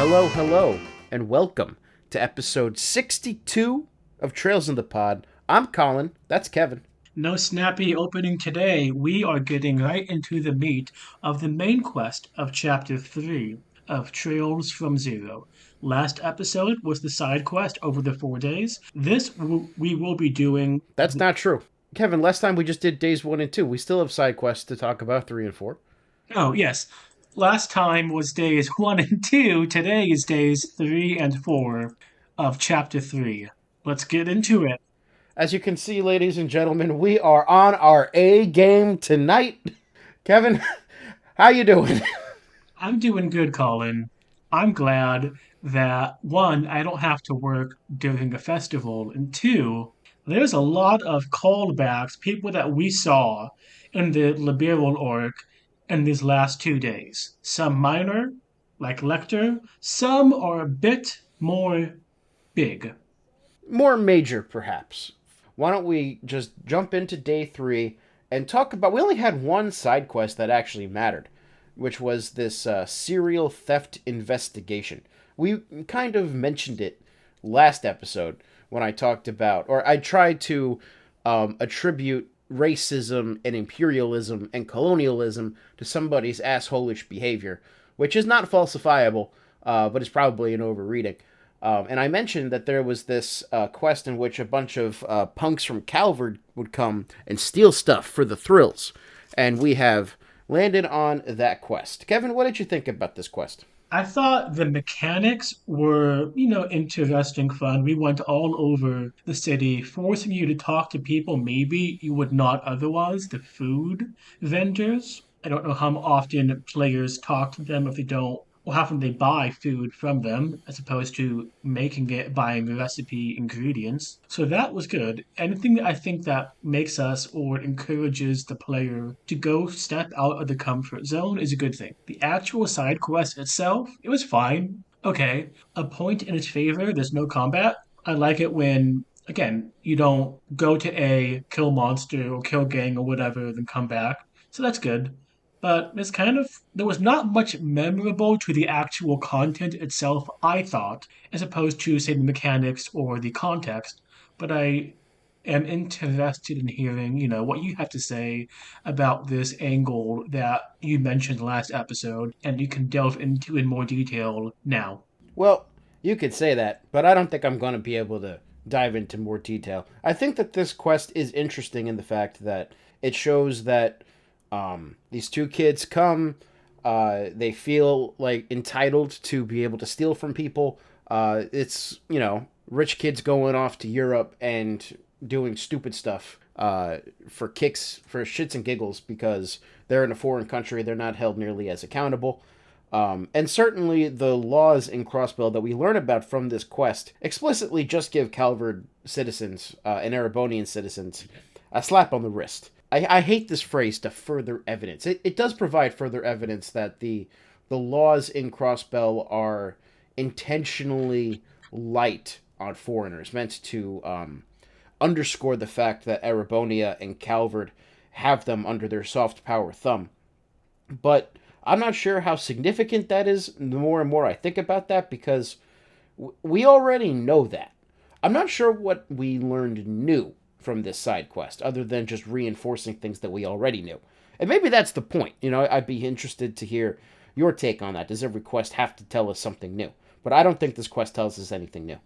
Hello, hello, and welcome to episode 62 of Trails in the Pod. I'm Colin, that's Kevin. No snappy opening today. We are getting right into the meat of the main quest of Chapter 3 of Trails from Zero. Last episode was the side quest over the 4 days. We will be doing. That's not true. Kevin, last time we just did days 1 and 2. We still have side quests to talk about 3 and 4. Oh, yes. Last time was days 1 and 2. Today is days 3 and 4 of Chapter 3. Let's get into it. As you can see, ladies and gentlemen, we are on our A game tonight. Kevin, how you doing? I'm doing good, Colin. I'm glad that one, I don't have to work during a festival, and two, there's a lot of callbacks, people that we saw in the Liberal orc in these last 2 days. Some minor, like Lecter, some are a bit more big. More major, perhaps. Why don't we just jump into day 3 and talk about. We only had one side quest that actually mattered, which was this serial theft investigation. We kind of mentioned it last episode when I talked about, or I tried to attribute racism and imperialism and colonialism to somebody's assholish behavior, which is not falsifiable, but is probably an overreading. And I mentioned that there was this quest in which a bunch of punks from Calvard would come and steal stuff for the thrills. And we have landed on that quest. Kevin, what did you think about this quest? I thought the mechanics were, interesting, fun. We went all over the city, forcing you to talk to people maybe you would not otherwise, the food vendors. I don't know how often players talk to them if they don't, or how often they buy food from them, as opposed to making it, buying recipe ingredients. So that was good. Anything that I think that makes us or encourages the player to go step out of the comfort zone is a good thing. The actual side quest itself, it was fine. Okay. A point in its favor, there's no combat. I like it when again, you don't go to A, kill monster or kill gang or whatever, then come back. So that's good. But it's kind of, there was not much memorable to the actual content itself, I thought, as opposed to, say, the mechanics or the context. But I am interested in hearing, what you have to say about this angle that you mentioned last episode, and you can delve into in more detail now. Well, you could say that, but I don't think I'm going to be able to dive into more detail. I think that this quest is interesting in the fact that it shows that these two kids come, they feel like entitled to be able to steal from people. It's, rich kids going off to Europe and doing stupid stuff for kicks, for shits and giggles, because they're in a foreign country, they're not held nearly as accountable. And certainly the laws in Crossbell that we learn about from this quest explicitly just give Calvard citizens and Erebonian citizens a slap on the wrist. I hate this phrase, to further evidence. It does provide further evidence that the laws in Crossbell are intentionally light on foreigners, meant to underscore the fact that Erebonia and Calvard have them under their soft power thumb. But I'm not sure how significant that is the more and more I think about that, because we already know that. I'm not sure what we learned new from this side quest, other than just reinforcing things that we already knew. And maybe that's the point. I'd be interested to hear your take on that. Does every quest have to tell us something new? But I don't think this quest tells us anything new.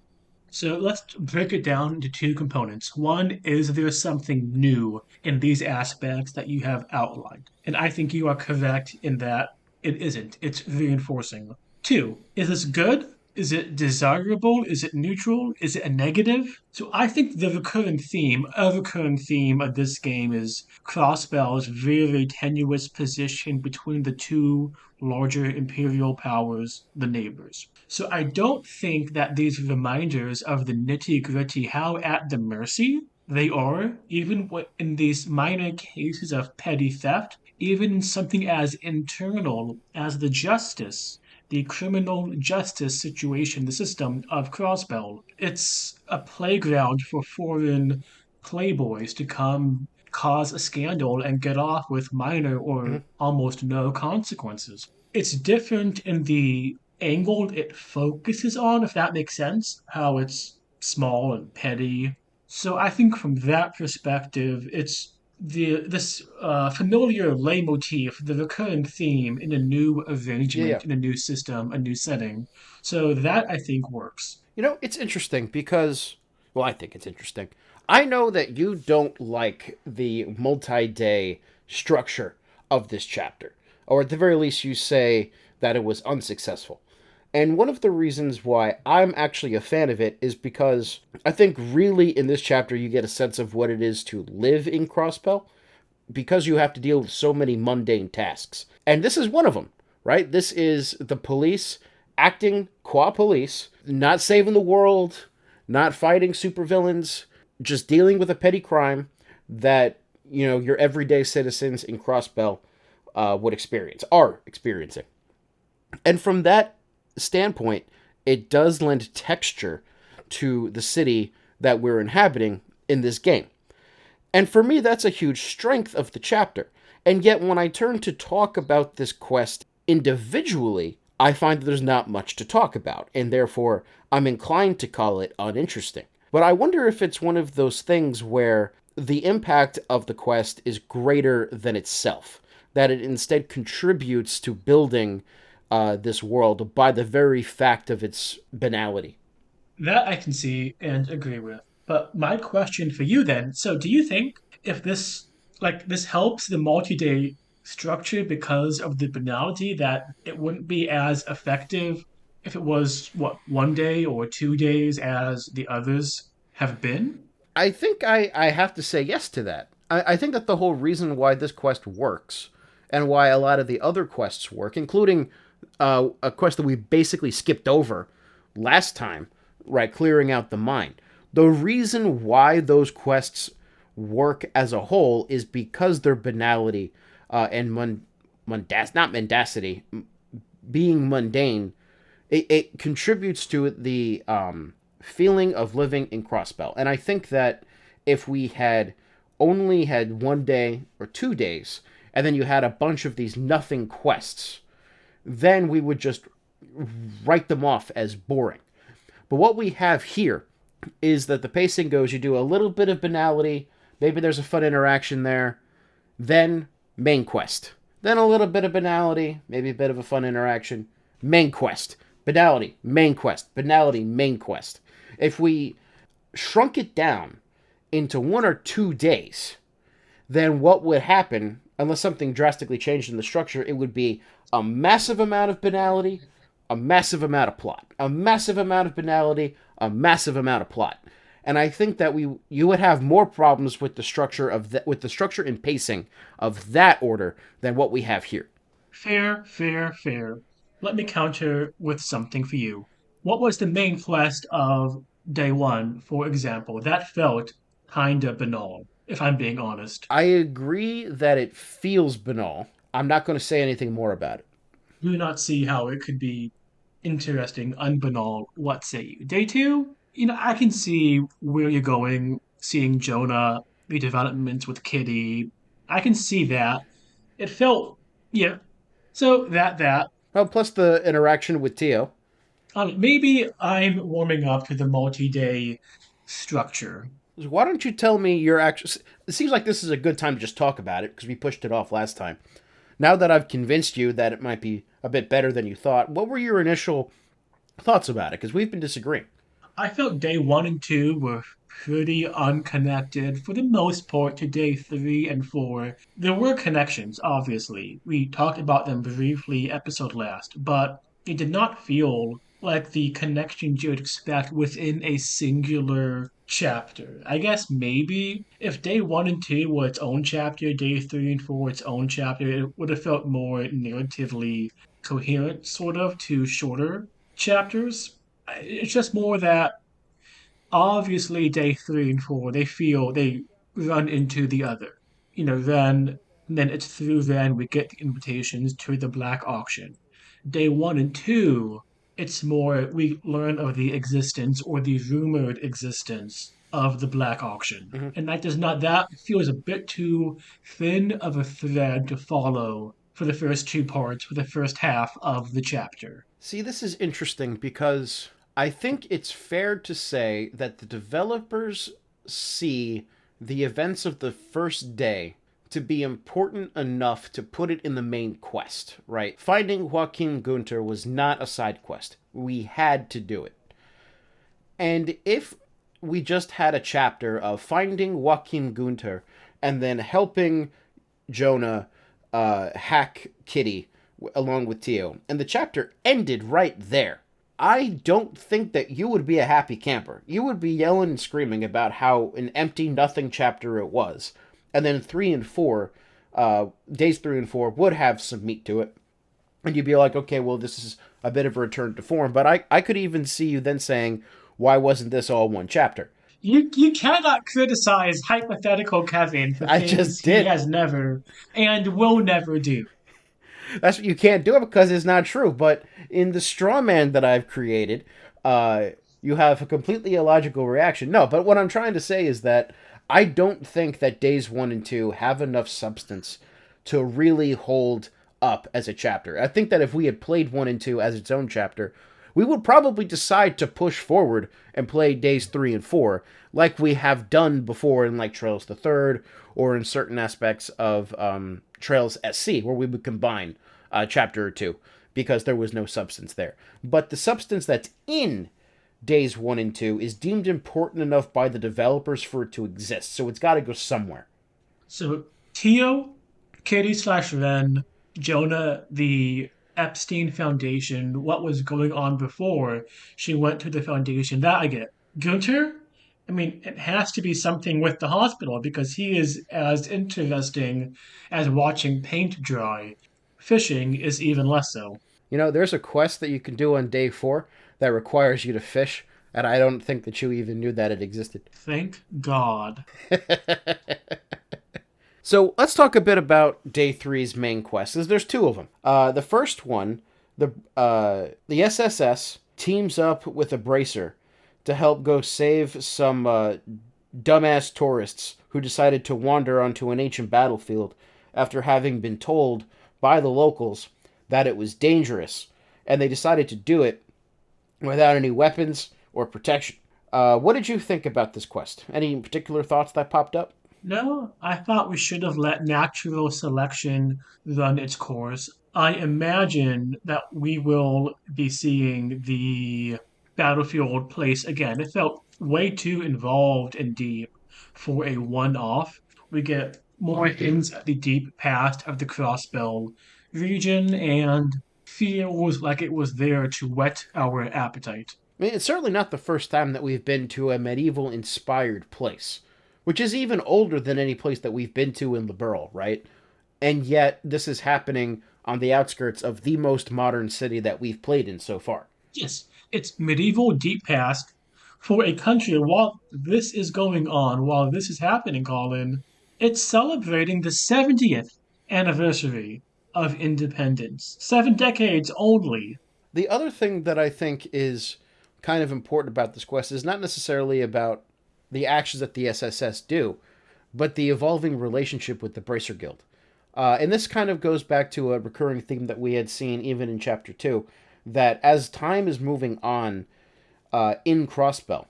So let's break it down into two components. One is there's something new in these aspects that you have outlined. And I think you are correct in that it isn't. It's reinforcing. Two, is this good? Is it desirable? Is it neutral? Is it a negative? So I think a recurring theme of this game is Crossbell's very tenuous position between the two larger imperial powers, the neighbors. So I don't think that these reminders of the nitty gritty, how at the mercy they are, even in these minor cases of petty theft, even in something as internal as the criminal justice situation, the system of Crossbell. It's a playground for foreign playboys to come cause a scandal and get off with minor or Mm-hmm. almost no consequences. It's different in the angle it focuses on, if that makes sense, how it's small and petty. So I think from that perspective, it's this familiar leitmotif, the recurring theme in a new Yeah, yeah. arrangement, in a new system, a new setting. So that I think works. It's interesting because, well, I think it's interesting. I know that you don't like the multi day structure of this chapter, or at the very least, you say that it was unsuccessful. And one of the reasons why I'm actually a fan of it is because I think really in this chapter you get a sense of what it is to live in Crosspell because you have to deal with so many mundane tasks. And this is one of them, right? This is the police acting qua police, not saving the world, not fighting supervillains, just dealing with a petty crime that, your everyday citizens in Crosspell would experience, are experiencing. And from that standpoint, it does lend texture to the city that we're inhabiting in this game. And for me, that's a huge strength of the chapter. And yet, when I turn to talk about this quest individually, I find that there's not much to talk about, and therefore I'm inclined to call it uninteresting. But I wonder if it's one of those things where the impact of the quest is greater than itself, that it instead contributes to building this world by the very fact of its banality. That I can see and agree with. But my question for you then, so do you think if this helps the multi-day structure because of the banality that it wouldn't be as effective if it was what 1 day or 2 days as the others have been? I think I have to say yes to that. I think that the whole reason why this quest works and why a lot of the other quests work, including a quest that we basically skipped over last time, right, clearing out the mine. The reason why those quests work as a whole is because their banality and not mendacity, being mundane, it contributes to the feeling of living in Crosspell. And I think that if we had only had 1 day or 2 days, and then you had a bunch of these nothing quests, then we would just write them off as boring. But what we have here is that the pacing goes, you do a little bit of banality, maybe there's a fun interaction there, then main quest. Then a little bit of banality, maybe a bit of a fun interaction, main quest. Banality, main quest. Banality, main quest. If we shrunk it down into 1 or 2 days, then what would happen, unless something drastically changed in the structure, it would be a massive amount of banality, a massive amount of plot, a massive amount of banality, a massive amount of plot. And I think that you would have more problems with the structure with the structure and pacing of that order than what we have here. Fair, fair, fair. Let me counter with something for you. What was the main quest of day one, for example? That felt kinda banal, if I'm being honest. I agree that it feels banal. I'm not going to say anything more about it. Do not see how it could be interesting, unbanal. What say you? Day two, I can see where you're going, seeing Jonah, the developments with Kitty. I can see that. It felt, yeah. So that. Well, plus the interaction with Tio. Maybe I'm warming up to the multi-day structure. Why don't you tell me your actual? It seems like this is a good time to just talk about it because we pushed it off last time. Now that I've convinced you that it might be a bit better than you thought, what were your initial thoughts about it? Because we've been disagreeing. I felt day one and two were pretty unconnected for the most part to day three and four. There were connections, obviously. We talked about them briefly episode last, but it did not feel like the connections you'd expect within a singular chapter. I guess maybe if day one and two were its own chapter, day three and four its own chapter, it would have felt more narratively coherent, sort of, to shorter chapters. It's just more that obviously day three and four they feel they run into the other. Then it's through then we get the invitations to the black auction. Day one and two, it's more we learn of the existence or the rumored existence of the black auction. Mm-hmm. And that feels a bit too thin of a thread to follow for the first two parts, for the first half of the chapter. See, this is interesting because I think it's fair to say that the developers see the events of the first day to be important enough to put it in the main quest, right? Finding Joaquin Gunter was not a side quest. We had to do it. And if we just had a chapter of finding Joaquin Gunter and then helping Jonah hack Kitty along with Tio, and the chapter ended right there, I don't think that you would be a happy camper. You would be yelling and screaming about how an empty, nothing chapter it was. And then 3 and 4, days 3 and 4 would have some meat to it. And you'd be like, okay, well, this is a bit of a return to form. But I could even see you then saying, why wasn't this all one chapter? You cannot criticize hypothetical Kevin for I just things he did. has never and will never do. That's what you can't do it because it's not true. But in the straw man that I've created, you have a completely illogical reaction. No, but what I'm trying to say is that I don't think that days 1 and 2 have enough substance to really hold up as a chapter. I think that if we had played 1 and 2 as its own chapter, we would probably decide to push forward and play days 3 and 4, like we have done before in like Trails the Third or in certain aspects of Trails SC, where we would combine a chapter or two because there was no substance there. But the substance that's in days 1 and 2 is deemed important enough by the developers for it to exist, so it's got to go somewhere. So Tio, Kitty slash Ren, Jonah, the Epstein Foundation, what was going on before she went to the foundation, that I get. Gunter? I mean, it has to be something with the hospital because he is as interesting as watching paint dry. Fishing is even less so. You know, there's a quest that you can do on day 4 that requires you to fish, and I don't think that you even knew that it existed. Thank God. So let's talk a bit about day 3's main quest. There's two of them. The first one, the SSS teams up with a bracer to help go save some dumbass tourists who decided to wander onto an ancient battlefield after having been told by the locals that it was dangerous, and they decided to do it without any weapons or protection. What did you think about this quest? Any particular thoughts that popped up? No, I thought we should have let natural selection run its course. I imagine that we will be seeing the battlefield place again. It felt way too involved and deep for a one off. We get more hints at the deep past of the Crossbell region and feels like it was there to whet our appetite. I mean, it's certainly not the first time that we've been to a medieval inspired place, which is even older than any place that we've been to in Liberl, right? And yet, this is happening on the outskirts of the most modern city that we've played in so far. Yes, it's medieval deep past for a country while this is going on, while this is happening, Colin. It's celebrating the 70th anniversary of independence. 7 decades only. The other thing that I think is kind of important about this quest is not necessarily about the actions that the SSS do, but the evolving relationship with the Bracer Guild. And this kind of goes back to a recurring theme that we had seen even in Chapter 2, that as time is moving on in Crossbell,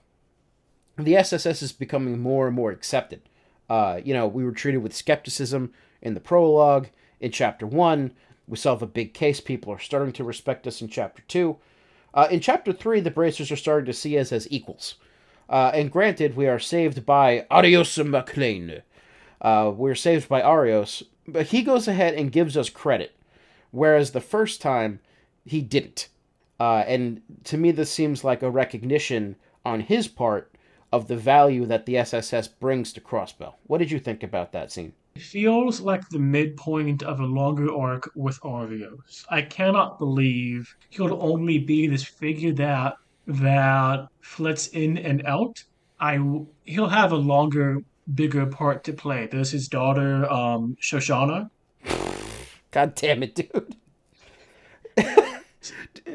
the SSS is becoming more and more accepted. We were treated with skepticism in the prologue. In Chapter 1, we solve a big case. People are starting to respect us in Chapter 2. In Chapter 3, the Bracers are starting to see us as equals. And granted, we are saved by Arios MacLean. We're saved by Arios, but he goes ahead and gives us credit, whereas the first time, he didn't. And to me, this seems like a recognition on his part of the value that the SSS brings to Crossbell. What did you think about that scene? It feels like the midpoint of a longer arc with Arios. I cannot believe he'll only be this figure that flits in and out. He'll have a longer, bigger part to play. There's his daughter, Shoshana. God damn it, dude.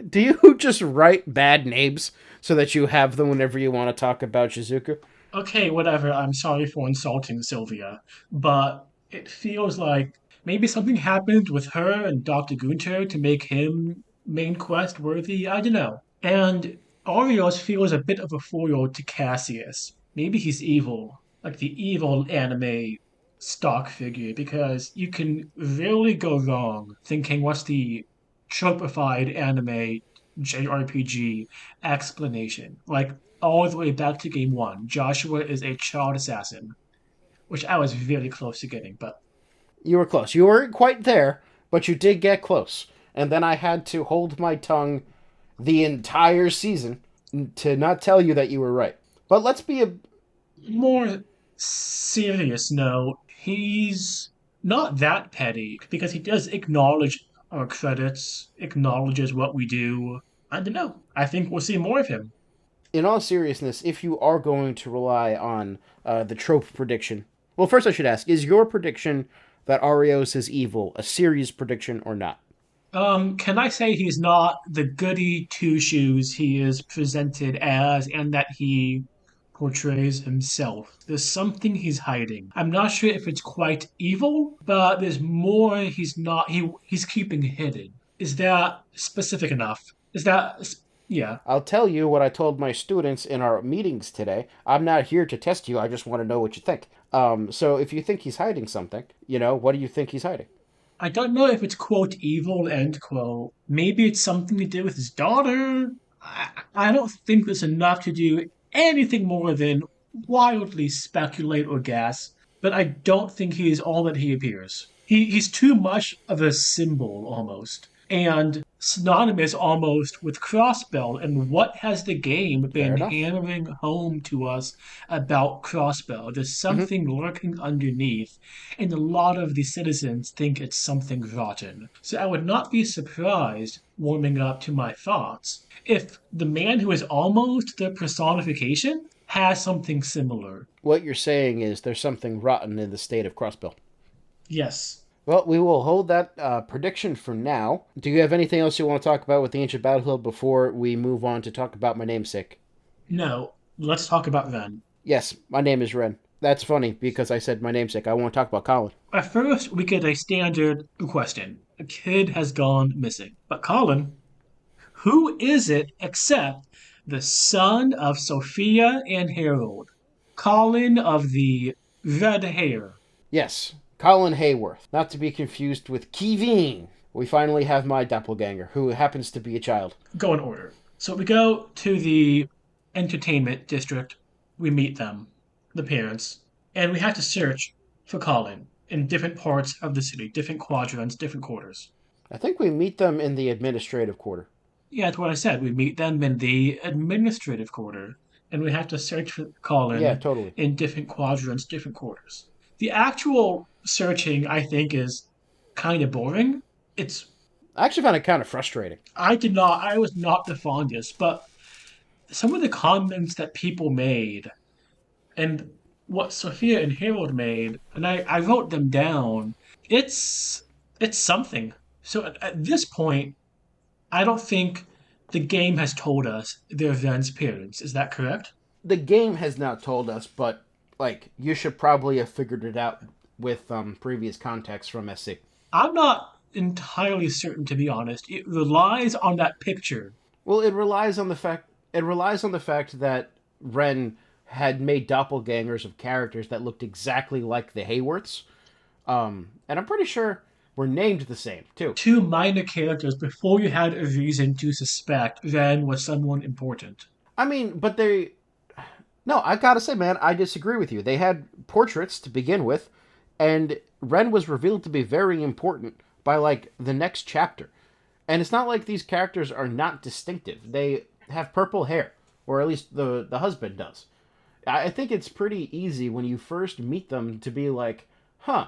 Do you just write bad names so that you have them whenever you want to talk about Shizuku? Okay, whatever. I'm sorry for insulting Sylvia, but it feels like maybe something happened with her and Dr. Gunter to make him main quest worthy? I don't know. And Arios feels a bit of a foil to Cassius. Maybe he's evil, like the evil anime stock figure, because you can really go wrong thinking what's the tropified anime JRPG explanation. Like all the way back to game one, Joshua is a child assassin, which I was very close to getting, but You were close. You weren't quite there, but you did get close. And then I had to hold my tongue the entire season to not tell you that you were right. But let's be a. more serious note, he's not that petty because he does acknowledge our credits, acknowledges what we do. I don't know. I think we'll see more of him. In all seriousness, if you are going to rely on the trope prediction, well, first I should ask: is your prediction that Arios is evil a serious prediction or not? Can I say he's not the goody two shoes he is presented as, and that he portrays himself? There's something he's hiding. I'm not sure if it's quite evil, but there's more he's not. He's keeping hidden. Is that specific enough? Is that yeah? I'll tell you what I told my students in our meetings today. I'm not here to test you. I just want to know what you think. So if you think he's hiding something, what do you think he's hiding? I don't know if it's quote evil end quote. Maybe it's something to do with his daughter. I don't think there's enough to do anything more than wildly speculate or guess. But I don't think he is all that he appears. He's too much of a symbol almost. And synonymous almost with Crossbell. And what has the game Fair been enough. hammering home to us about Crossbell? There's Hmm. something lurking underneath, and a lot of the citizens think it's something rotten. So I would not be surprised, warming up to my thoughts, if the man who is almost the personification has something similar. What you're saying is there's something rotten in the state of Crossbill. Yes. Well, we will hold that prediction for now. Do you have anything else you want to talk about with the Ancient Battlefield before we move on to talk about my namesake? No. Let's talk about Ren. Yes, my name is Ren. That's funny because I said my namesake. I want to talk about Colin. At first, we get a standard question. A kid has gone missing. But Colin, who is it except the son of Sophia and Harold? Colin of the red hair. Yes, Colin Hayworth. Not to be confused with Kevin. We finally have my doppelganger, who happens to be a child. Go in order. So we go to the entertainment district. We meet them, the parents, and we have to search for Colin in different parts of the city, different quadrants, different quarters. I think we meet them in the administrative quarter. Yeah, that's what I said. We meet them in the administrative quarter, and we have to search for Yeah, Colin totally. in different quadrants, different quarters. The actual searching, I think, is kind of boring. It's I actually found it kind of frustrating. I was not the fondest, but some of the comments that people made and what Sophia and Harold made, and I wrote them down. It's it's something. So at this point, I don't think the game has told us their Ven's parents. Is that correct? The game has not told us, but you should probably have figured it out with previous context from SC. I'm not entirely certain, to be honest. It relies on that picture. Well, it relies on the fact that Ren had made doppelgangers of characters that looked exactly like the Hayworths, and I'm pretty sure were named the same too. Two minor characters before you had a reason to suspect Ven was someone important. I mean, but they. No, I gotta say, man, I disagree with you. They had portraits to begin with, and Ren was revealed to be very important by the next chapter. And it's not like these characters are not distinctive. They have purple hair, or at least the husband does. I think it's pretty easy when you first meet them to be like, huh,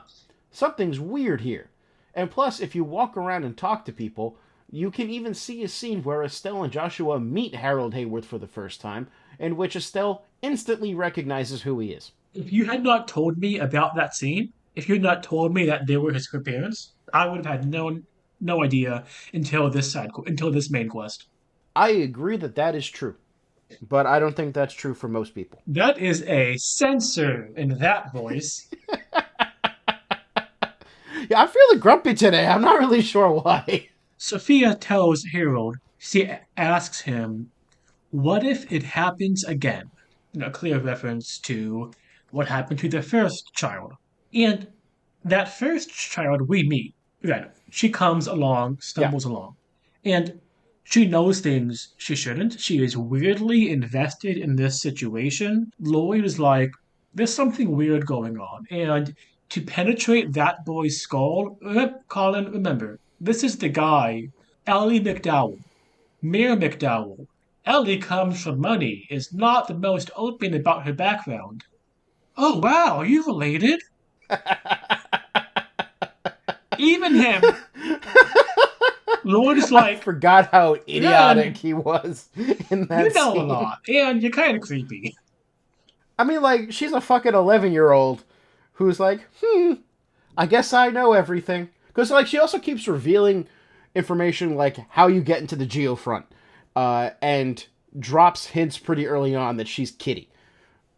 something's weird here. And plus, if you walk around and talk to people, you can even see a scene where Estelle and Joshua meet Harold Hayworth for the first time, in which Estelle instantly recognizes who he is. If you had not told me about that scene, if you had not told me that they were his parents, I would have had no idea until this main quest. I agree that that is true, but I don't think that's true for most people. That is a censor in that voice. Yeah, I'm feeling grumpy today. I'm not really sure why. Sophia tells Harold, she asks him, what if it happens again? A clear reference to what happened to the first child. And that first child we meet, right, she comes along, Yeah. stumbles along, and she knows things she shouldn't. She is weirdly invested in this situation. Lloyd is like, there's something weird going on. And to penetrate that boy's skull, Colin, remember, this is the guy, Ellie McDowell, Mayor McDowell. Ellie comes from money, is not the most open about her background. Oh, wow, are you related? Even him, Lloyd is I like, forgot how man, idiotic he was in you that know a scene. lot, and you're kind of creepy. I mean, like, she's a fucking 11-year-old who's like, I guess I know everything. Because, like, she also keeps revealing information like how you get into the Geofront, and drops hints pretty early on that she's Kitty.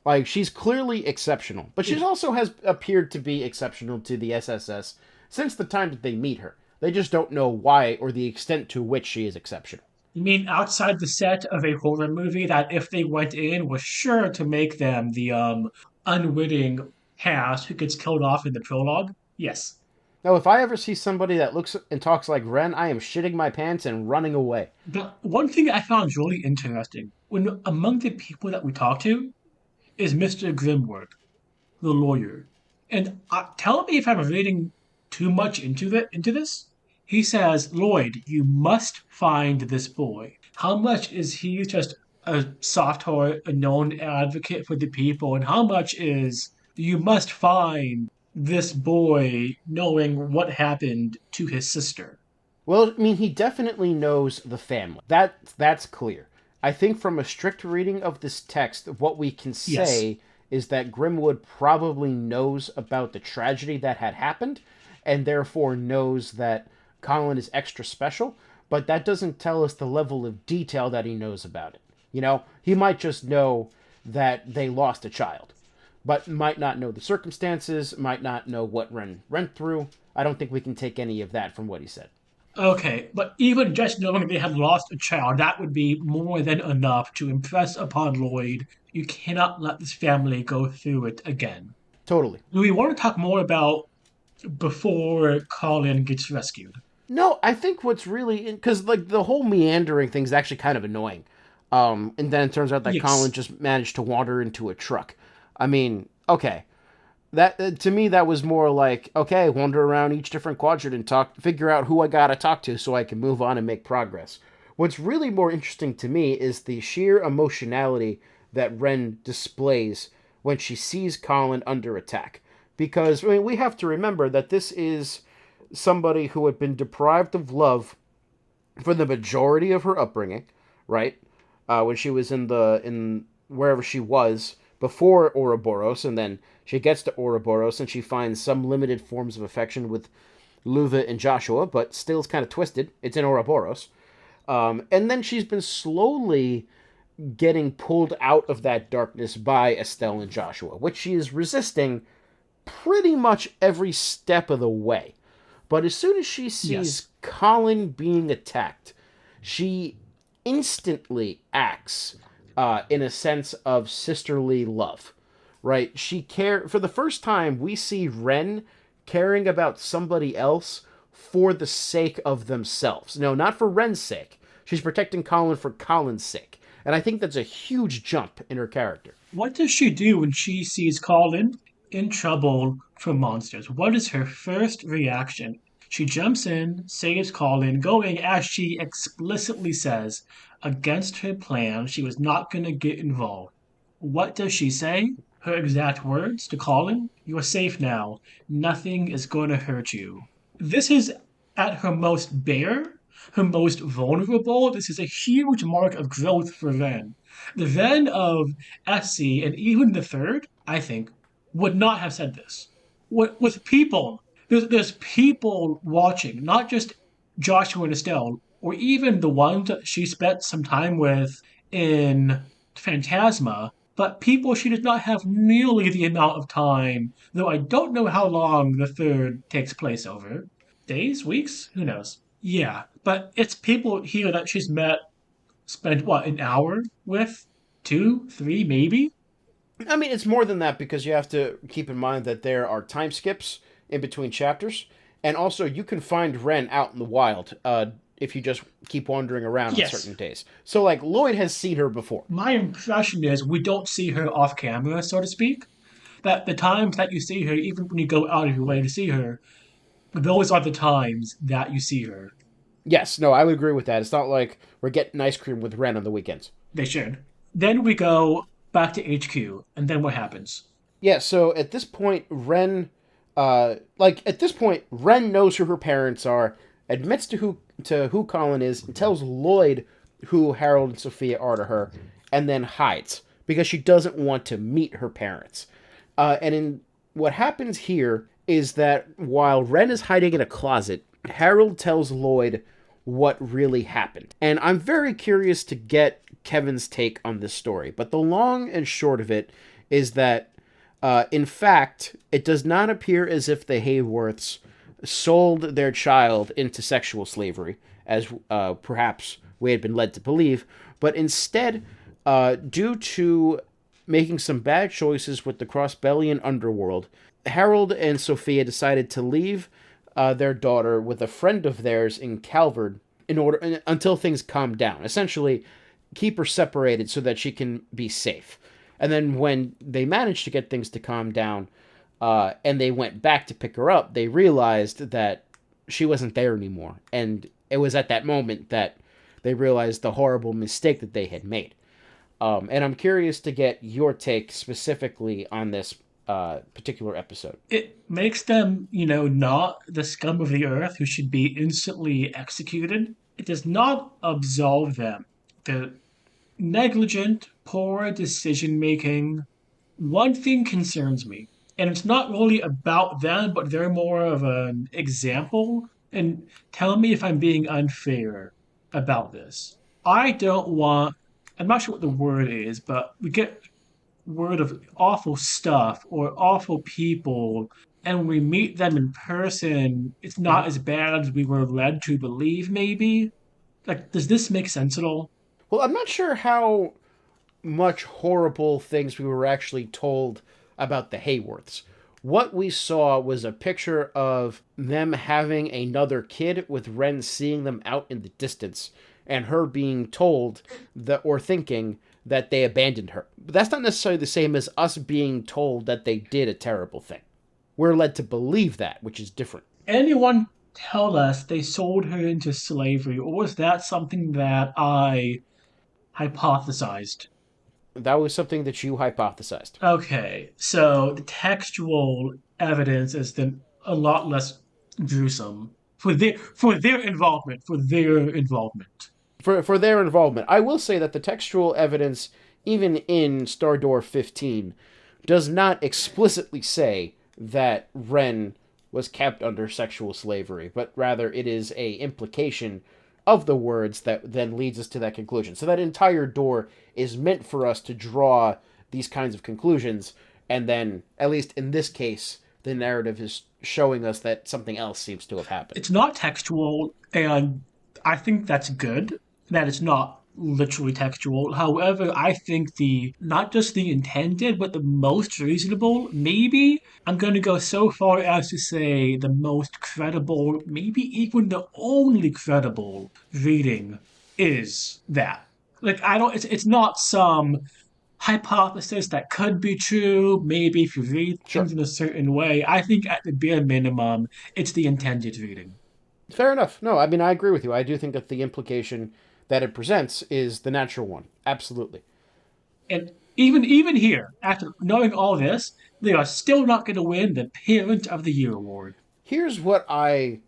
Like, she's clearly exceptional, but she also has appeared to be exceptional to the SSS since the time that they meet her. They just don't know why or the extent to which she is exceptional. You mean outside the set of a horror movie that if they went in was sure to make them the unwitting cast who gets killed off in the prologue? Yes. Now, if I ever see somebody that looks and talks like Ren, I am shitting my pants and running away. But one thing I found really interesting when among the people that we talked to is Mr. Grimwood, the lawyer. And tell me if I'm reading too much into this. He says, Lloyd, you must find this boy. How much is he just a soft heart, a known advocate for the people, and how much is you must find this boy knowing what happened to his sister? Well, I mean, he definitely knows the family. That's clear. I think from a strict reading of this text, what we can Yes. say is that Grimwood probably knows about the tragedy that had happened, and therefore knows that Colin is extra special. But that doesn't tell us the level of detail that he knows about it. You know, he might just know that they lost a child, but might not know the circumstances, might not know what Ren went through. I don't think we can take any of that from what he said. Okay, but even just knowing they had lost a child, that would be more than enough to impress upon Lloyd you cannot let this family go through it again. Totally. Do we want to talk more about before Colin gets rescued? No, I think what's really because like the whole meandering thing is actually kind of annoying. And then it turns out that Colin Yes. just managed to wander into a truck. I mean, okay, that to me that was more like okay, wander around each different quadrant and talk, figure out who I gotta talk to so I can move on and make progress. What's really more interesting to me is the sheer emotionality that Ren displays when she sees Colin under attack. Because I mean, we have to remember that this is somebody who had been deprived of love for the majority of her upbringing, right? When she was in wherever she was before Ouroboros, and then she gets to Ouroboros and she finds some limited forms of affection with Luva and Joshua, but still it's kind of twisted. It's in Ouroboros. And then she's been slowly getting pulled out of that darkness by Estelle and Joshua, which she is resisting pretty much every step of the way. But as soon as she Yes. sees Colin being attacked, she instantly acts in a sense of sisterly love, right? She care for the first time. We see Ren caring about somebody else for the sake of themselves. No, not for Ren's sake. She's protecting Colin for Colin's sake, and I think that's a huge jump in her character. What does she do when she sees Colin in trouble from monsters? What is her first reaction? She jumps in, saves Colin, going, as she explicitly says, against her plan. She was not going to get involved. What does she say? Her exact words to Colin: you're safe now. Nothing is going to hurt you. This is at her most bare, her most vulnerable. This is a huge mark of growth for Ren. The Ren of SC and even the third, I think, would not have said this. With people, there's people watching, not just Joshua and Estelle, or even the ones that she spent some time with in Phantasma, but people she does not have nearly the amount of time, though I don't know how long the third takes place over. Days, weeks, who knows? Yeah, but it's people here that she's met, spent what, an hour with? Two, three, maybe? I mean, it's more than that because you have to keep in mind that there are time skips in between chapters, and also you can find Ren out in the wild if you just keep wandering around on Yes. certain days. So, like, Lloyd has seen her before. My impression is we don't see her off camera, so to speak. That the times that you see her, even when you go out of your way to see her, those are the times that you see her. Yes, no, I would agree with that. It's not like we're getting ice cream with Ren on the weekends. They should. Then we go back to HQ, and then what happens? Yeah, so at this point, Ren knows who her parents are, admits to who Colin is, and tells Lloyd who Harold and Sophia are to her, and then hides because she doesn't want to meet her parents. And in what happens here is that while Ren is hiding in a closet, Harold tells Lloyd what really happened. And I'm very curious to get Kevin's take on this story. But the long and short of it is that, in fact, it does not appear as if the Hayworths sold their child into sexual slavery, as perhaps we had been led to believe, but instead, due to making some bad choices with the Crossbellian underworld, Harold and Sophia decided to leave their daughter with a friend of theirs in Calvard in order until things calm down. Essentially, keep her separated so that she can be safe. And then when they managed to get things to calm down, and they went back to pick her up, they realized that she wasn't there anymore. And it was at that moment that they realized the horrible mistake that they had made. And I'm curious to get your take specifically on this particular episode. It makes them, not the scum of the earth who should be instantly executed. It does not absolve them. The negligent, poor decision making. One thing concerns me, and it's not really about them, but they're more of an example. And tell me if I'm being unfair about this. I don't want, I'm not sure what the word is, but we get word of awful stuff or awful people, and when we meet them in person, it's Mhm. not as bad as we were led to believe, maybe. Like, does this make sense at all? Well, I'm not sure how much horrible things we were actually told about the Hayworths. What we saw was a picture of them having another kid with Ren seeing them out in the distance and her being told that or thinking that they abandoned her. But that's not necessarily the same as us being told that they did a terrible thing. We're led to believe that, which is different. Anyone tell us they sold her into slavery, or was that something that I hypothesized? That was something that you hypothesized. Okay, so the textual evidence is then a lot less gruesome for their involvement. For their involvement. I will say that the textual evidence, even in Stardoor 15, does not explicitly say that Ren was kept under sexual slavery, but rather it is a implication of the words that then leads us to that conclusion. So that entire door is meant for us to draw these kinds of conclusions, and then, at least in this case, the narrative is showing us that something else seems to have happened. It's not textual, and I think that's good that it's not literally textual. However, I think the not just the intended, but the most reasonable, maybe I'm going to go so far as to say the most credible, maybe even the only credible reading is that. Like I don't, it's not some hypothesis that could be true. Maybe if you read Sure. things in a certain way, I think at the bare minimum, it's the intended reading. Fair enough. No, I mean, I agree with you. I do think that the implication that it presents is the natural one. Absolutely. And even here, after knowing all this, they are still not going to win the Parent of the Year award. Here's what I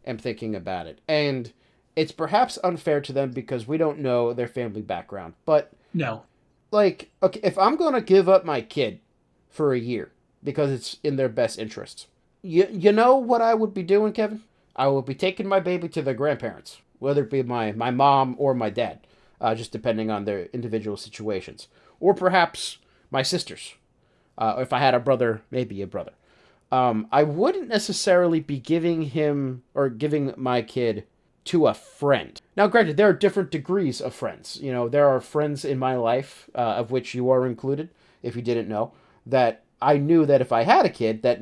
am thinking about it. And it's perhaps unfair to them because we don't know their family background. But, No, like, okay, if I'm going to give up my kid for a year because it's in their best interests, you know what I would be doing, Kevin? I would be taking my baby to their grandparents, whether it be my mom or my dad, just depending on their individual situations. Or perhaps my sisters. If I had a brother, maybe a brother. I wouldn't necessarily be giving him or giving my kid to a friend. Now, granted, there are different degrees of friends. You know, there are friends in my life, of which you are included, if you didn't know, that I knew that if I had a kid that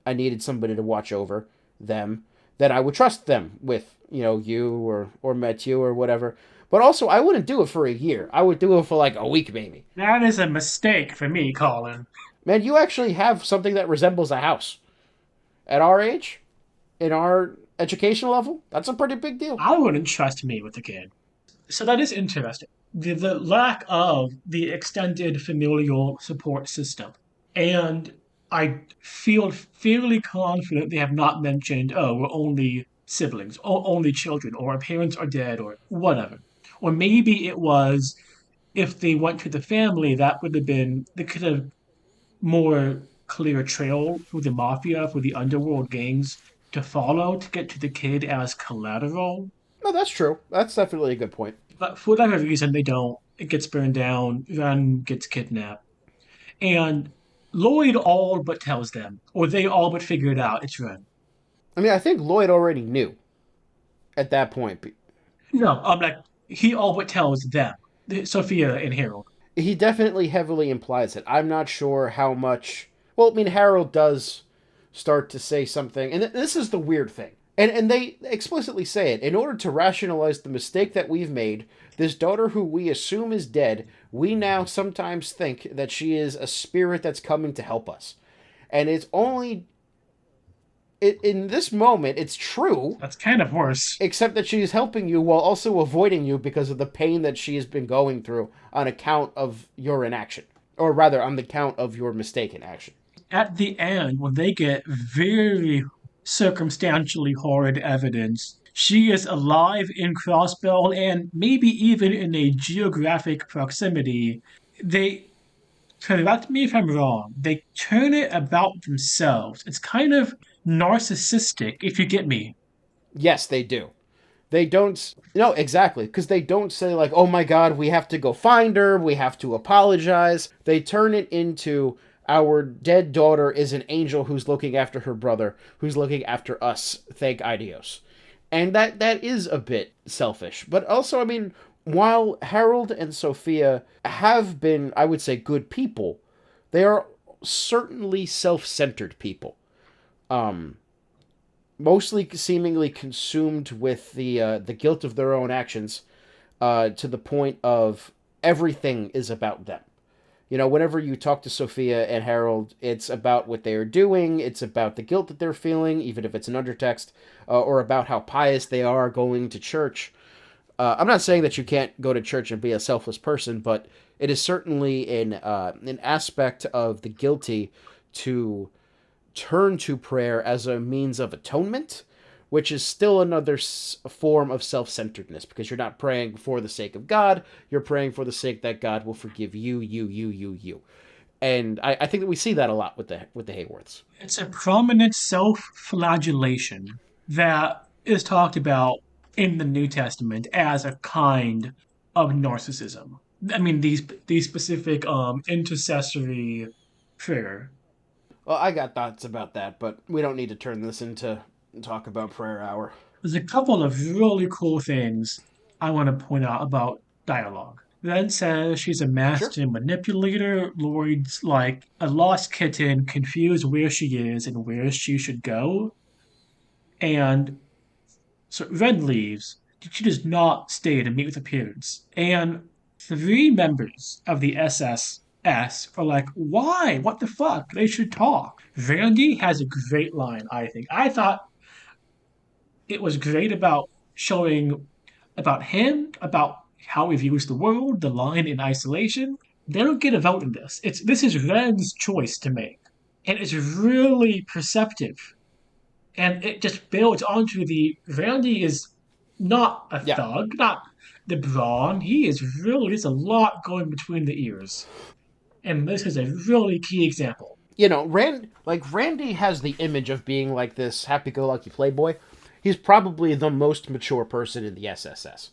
I needed somebody to watch over them, that I would trust them with, you know, you or Matthew or whatever. But also, I wouldn't do it for a year. I would do it for like a week, maybe. That is a mistake for me, Colin. Man, you actually have something that resembles a house. At our age, in our educational level, that's a pretty big deal. I wouldn't trust me with a kid. So that is interesting. The lack of the extended familial support system. And I feel fairly confident they have not mentioned, oh, we're only siblings, or only children, or our parents are dead, or whatever. Or maybe it was if they went to the family, that would have been, they could have more clear trail for the mafia, for the underworld gangs to follow to get to the kid as collateral. No, that's true. That's definitely a good point. But for whatever reason, they don't. It gets burned down. Ren gets kidnapped. And Lloyd all but tells them, or they all but figure it out, it's Ren. I mean, I think Lloyd already knew at that point. No, I'm like, he all but tells them, Sophia and Harold. He definitely heavily implies it. I'm not sure how much. Well, I mean, Harold does start to say something, and this is the weird thing. And they explicitly say it. In order to rationalize the mistake that we've made, this daughter who we assume is dead, we now sometimes think that she is a spirit that's coming to help us. And it's only in this moment, it's true, That's kind of worse. except that she is helping you while also avoiding you because of the pain that she has been going through on account of your inaction. Or rather, on the account of your mistaken action. At the end, when they get very circumstantially horrid evidence, she is alive in Crossbell and maybe even in a geographic proximity. They, correct me if I'm wrong, they turn it about themselves. It's kind of narcissistic, if you get me. Yes, they do. They don't. No, exactly. Because they don't say, like, oh my god, we have to go find her, we have to apologize. They turn it into our dead daughter is an angel who's looking after her brother, who's looking after us. Thank Idios. And that is a bit selfish. But also, I mean, while Harold and Sophia have been, I would say, good people, they are certainly self centered people. Um, Mostly seemingly consumed with the guilt of their own actions, to the point of everything is about them. You know, whenever you talk to Sophia and Harold, it's about what they are doing, it's about the guilt that they're feeling, even if it's an undertext, or about how pious they are going to church. I'm not saying that you can't go to church and be a selfless person, but it is certainly an aspect of the guilty to turn to prayer as a means of atonement, which is still another form of self-centeredness, because you're not praying for the sake of God, you're praying for the sake that God will forgive you. And I think that we see that a lot with the Hayworths. It's a prominent self flagellation that is talked about in the New Testament as a kind of narcissism. I mean, these specific intercessory prayer. Well, I got thoughts about that, but we don't need to turn this into talk about prayer hour. There's a couple of really cool things I want to point out about dialogue. Ren says she's a Sure. master manipulator. Lloyd's like a lost kitten, confused where she is and where she should go. And so Ren leaves. She does not stay to meet with the parents. And three members of the SSS are like, why? What the fuck? They should talk. Randy has a great line, I think. I thought it was great about showing about him, about how he views the world, the line in isolation. They don't get a vote in this. This is Ren's choice to make. And it's really perceptive. And it just builds onto the Randy is not a Yeah. thug, not the brawn. He is really there's a lot going between the ears. And this is a really key example. You know, Randy has the image of being like this happy-go-lucky playboy. He's probably the most mature person in the SSS.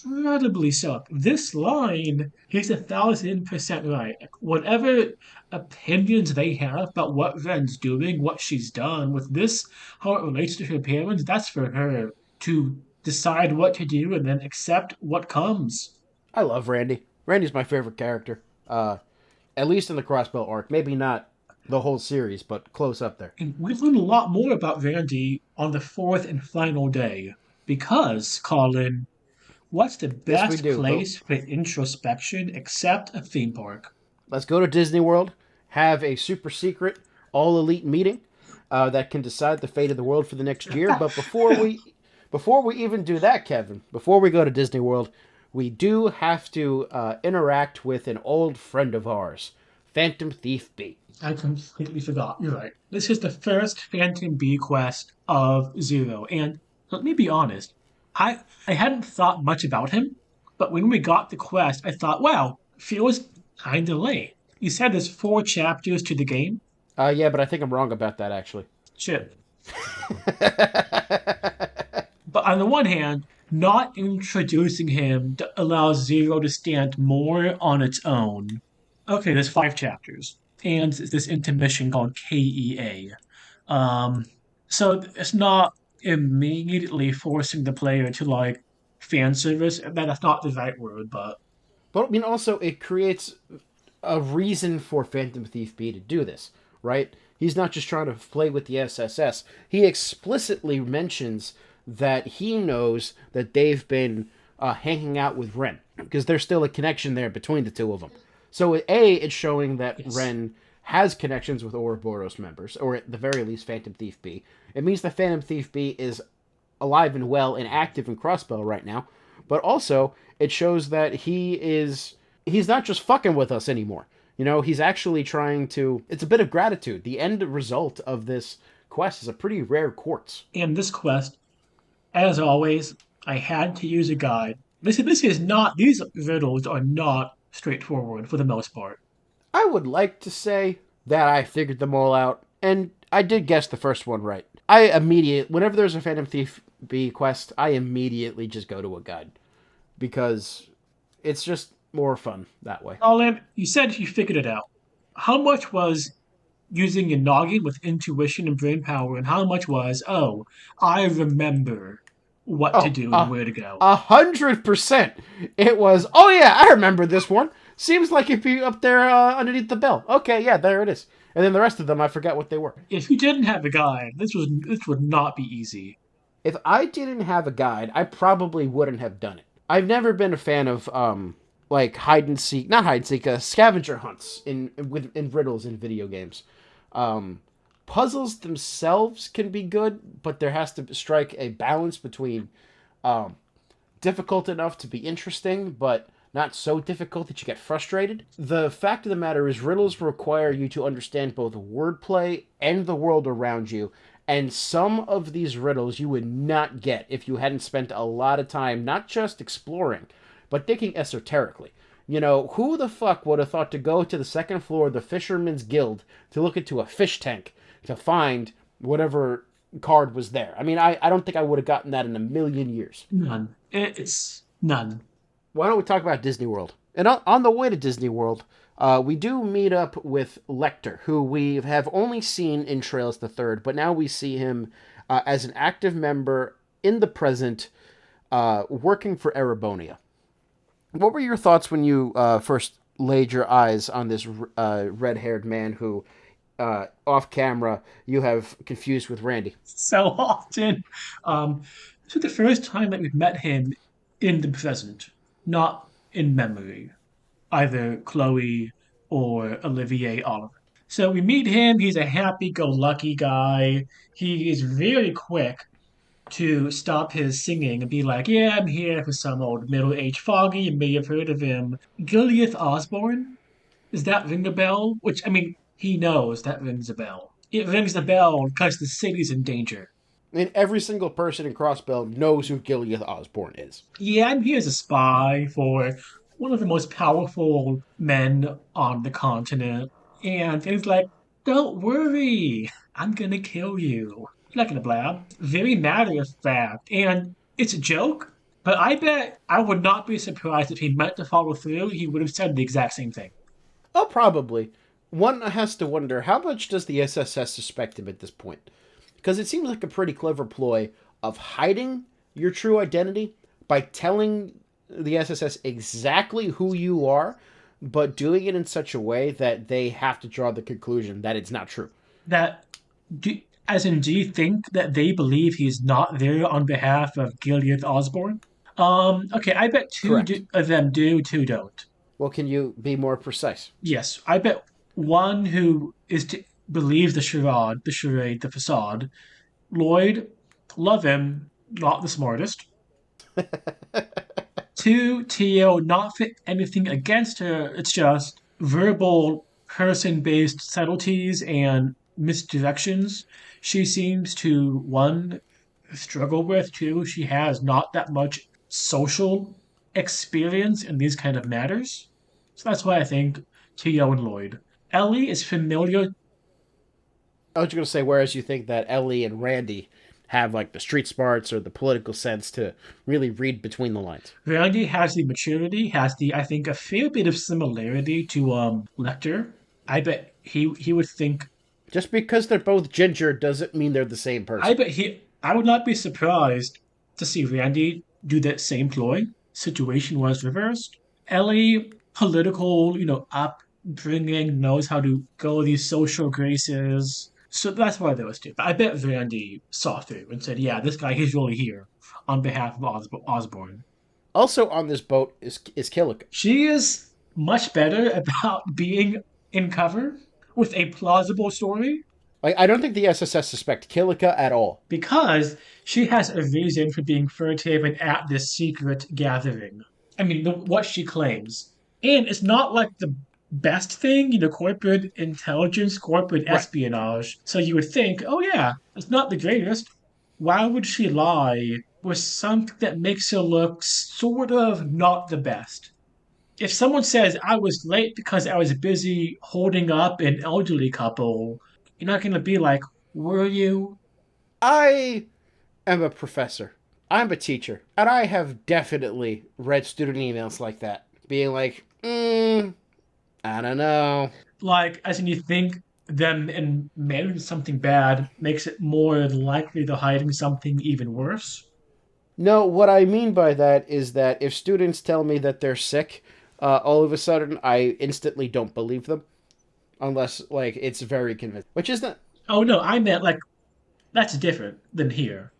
Incredibly so. This line, he's 1,000% right. Whatever opinions they have about what Ren's doing, what she's done with this, how it relates to her parents, that's for her to decide what to do, and then accept what comes. I love Randy. Randy's my favorite character. At least in the Crossbell arc. Maybe not the whole series, but close up there. And we learn a lot more about Randy on the fourth and final day. Because, Colin, what's the Yes, we best do. But place for introspection except a theme park? let's go to Disney World, have a super secret, all elite meeting that can decide the fate of the world for the next year. But before we even do that, Kevin, before we go to Disney World, we do have to interact with an old friend of ours, Phantom Thief B. I completely forgot. You're right. This is the first Phantom Bee quest of Zero, and let me be honest, I hadn't thought much about him, but when we got the quest, I thought, wow, feels kinda late. You said there's 4 chapters to the game? Yeah, but I think I'm wrong about that actually. Shit. But on the one hand, not introducing him allows Zero to stand more on its own. Okay, there's 5 chapters, and this intermission called KEA. Um, so it's not immediately forcing the player to like fan service. That's not the right word, but But I mean, also it creates a reason for Phantom Thief B to do this, right? He's not just trying to play with the SSS. He explicitly mentions that he knows that they've been hanging out with Ren because there's still a connection there between the two of them. So A, it's showing that yes. Ren has connections with Ouroboros members, or at the very least Phantom Thief B. It means that Phantom Thief B is alive and well and active in Crossbell right now, but also it shows that he's not just fucking with us anymore. You know, he's actually trying to. It's a bit of gratitude. The end result of this quest is a pretty rare quartz. In this quest, as always, I had to use a guide. This is not these riddles are not straightforward for the most part. I would like to say that I figured them all out, and I did guess the first one right. Whenever there's a Phantom Thief B quest, I immediately just go to a guide because it's just more fun that way. Colin, you said you figured it out. How much was using your noggin with intuition and brain power, and how much was, oh, I remember what to Oh, do and where to go? 100%. It was. Oh yeah, I remember this one. Seems like it'd be up there underneath the bell. Okay, yeah, there it is. And then the rest of them, I forgot what they were. If you didn't have a guide, this would not be easy. If I didn't have a guide, I probably wouldn't have done it. I've never been a fan of like hide and seek, not hide and seek, scavenger hunts in riddles in video games. Um, Puzzles themselves can be good, but there has to strike a balance between um, difficult enough to be interesting, but not so difficult that you get frustrated. The fact of the matter is, riddles require you to understand both wordplay and the world around you, and some of these riddles you would not get if you hadn't spent a lot of time not just exploring, but thinking esoterically. You know, who the fuck would have thought to go to the second floor of the Fisherman's Guild to look into a fish tank to find whatever card was there? I mean, I don't think I would have gotten that in a million years. None. It's none. Why don't we talk about Disney World? And on the way to Disney World, we do meet up with Lecter, who we have only seen in Trails the Third, but now we see him as an active member in the present, working for Erebonia. What were your thoughts when you first laid your eyes on this red-haired man who, off camera, you have confused with Randy? So often. This is the first time that we've met him in the present, not in memory. Either Chloe or Olivier Oliver. So we meet him. He's a happy go lucky guy. He is very quick to stop his singing and be like, yeah, I'm here for some old middle aged foggy. You may have heard of him. Gileath Osborne? Does that ring a bell? Which, I mean, he knows that rings a bell. It rings the bell because the city's in danger. And every single person in Crossbell knows who Gilead Osborne is. Yeah, I'm here as a spy for one of the most powerful men on the continent. And he's like, don't worry, I'm gonna kill you. He's not gonna blab. Very matter of fact. And it's a joke, but I bet I would not be surprised if he meant to follow through. He would have said the exact same thing. Oh, probably. One has to wonder, how much does the SSS suspect him at this point? Because it seems like a pretty clever ploy of hiding your true identity by telling the SSS exactly who you are, but doing it in such a way that they have to draw the conclusion that it's not true. That do, as in, do you think that they believe he's not there on behalf of Gilead Osborne? Okay, I bet Correct. of them do, two don't. Well, can you be more precise? Yes, I bet one who believes the facade. Lloyd, love him, not the smartest. Two, Tio, not fit anything against her. It's just verbal, person-based subtleties and misdirections. She seems to one struggle with. Two, she has not that much social experience in these kind of matters. So that's why I think Tio and Lloyd. Ellie is familiar. I was going to say, whereas you think that Ellie and Randy have like the street smarts or the political sense to really read between the lines. Randy has the maturity, has the I think a fair bit of similarity to Lecter. I bet he would think. Just because they're both ginger doesn't mean they're the same I person. bet he. I would not be surprised to see Randy do that same ploy. Situation was reversed. Ellie, political, upbringing, knows how to go these social graces. So that's why there was two. But I bet Randy saw through and said, "Yeah, this guy, he's really here on behalf of Osborne." Also on this boat is Killick. She is much better about being in cover with a plausible story Like, I don't think the SSS suspect Killica at all. because she has a reason for being furtive and at this secret gathering. I mean, what she claims. And it's not like the best thing, corporate intelligence, corporate Right. espionage. So you would think, oh yeah, it's not the greatest. Why would she lie with something that makes her look sort of not the best? If someone says I was late because I was busy holding up an elderly couple, you're not going to be like, were you? I am a professor. I'm a teacher. And I have definitely read student emails like that. Being like, I don't know. Like, as in you think them and managing something bad makes it more likely they're hiding something even worse? No, what I mean by that is that if students tell me that they're sick, all of a sudden I instantly don't believe them. Unless, like, it's very convincing. Which is not. Oh no, I meant like that's different than here.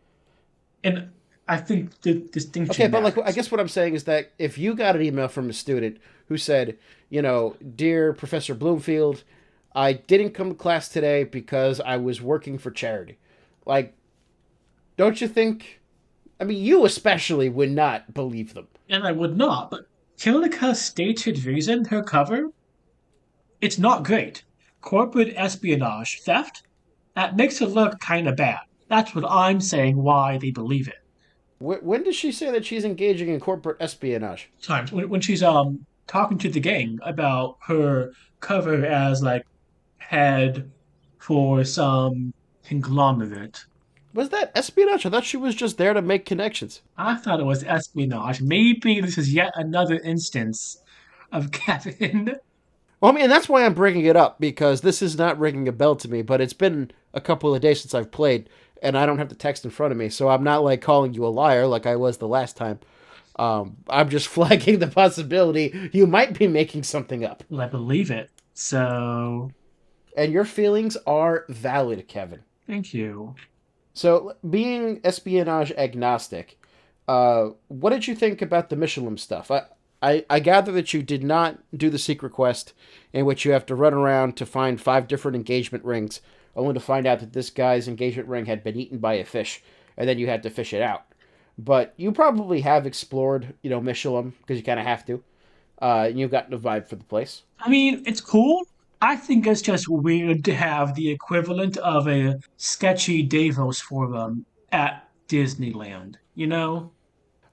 And I think the Okay, distinction but like I matters. guess what I'm saying is that if you got an email from a student who said, dear Professor Bloomfield, I didn't come to class today because I was working for charity. Like, don't you think? I mean, you especially would not believe them. And I would not, but Kilnica's stated reason, her cover, it's not great. Corporate espionage, theft, that makes it look kind of bad. That's what I'm saying why they believe it. When does she say that she's engaging in corporate espionage? Times when she's talking to the gang about her cover as like head for some conglomerate. Was that espionage? I thought she was just there to make connections. I thought it was espionage. Maybe this is yet another instance of Kevin. Well, I mean, and that's why I'm bringing it up because this is not ringing a bell to me. But it's been a couple of days since I've played, and I don't have the text in front of me, so I'm not like calling you a liar like I was the last time. I'm just flagging the possibility you might be making something up, Well, I believe it. So and your feelings are valid, Kevin. thank you. So, being espionage agnostic, what did you think about the Michelin stuff? I gather that you did not do the secret quest in which you have to run around to find 5 different engagement rings, only to find out that this guy's engagement ring had been eaten by a fish, and then you had to fish it out. But you probably have explored, Michelin, because you kind of have to. And you've gotten a vibe for the place. I mean, it's cool. I think it's just weird to have the equivalent of a sketchy Davos forum at Disneyland, you know?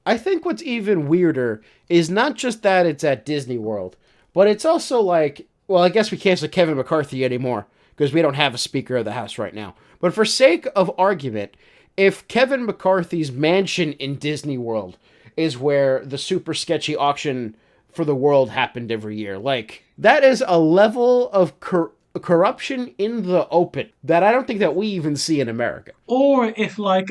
I think what's even weirder is not just that it's at Disney World, but it's also like, well, I guess we can't say Kevin McCarthy anymore because we don't have a Speaker of the House right now. But for sake of argument, if Kevin McCarthy's mansion in Disney World is where the super sketchy auction for the world happened every year, like that is a level of corruption in the open that I don't think that we even see in America. Or if like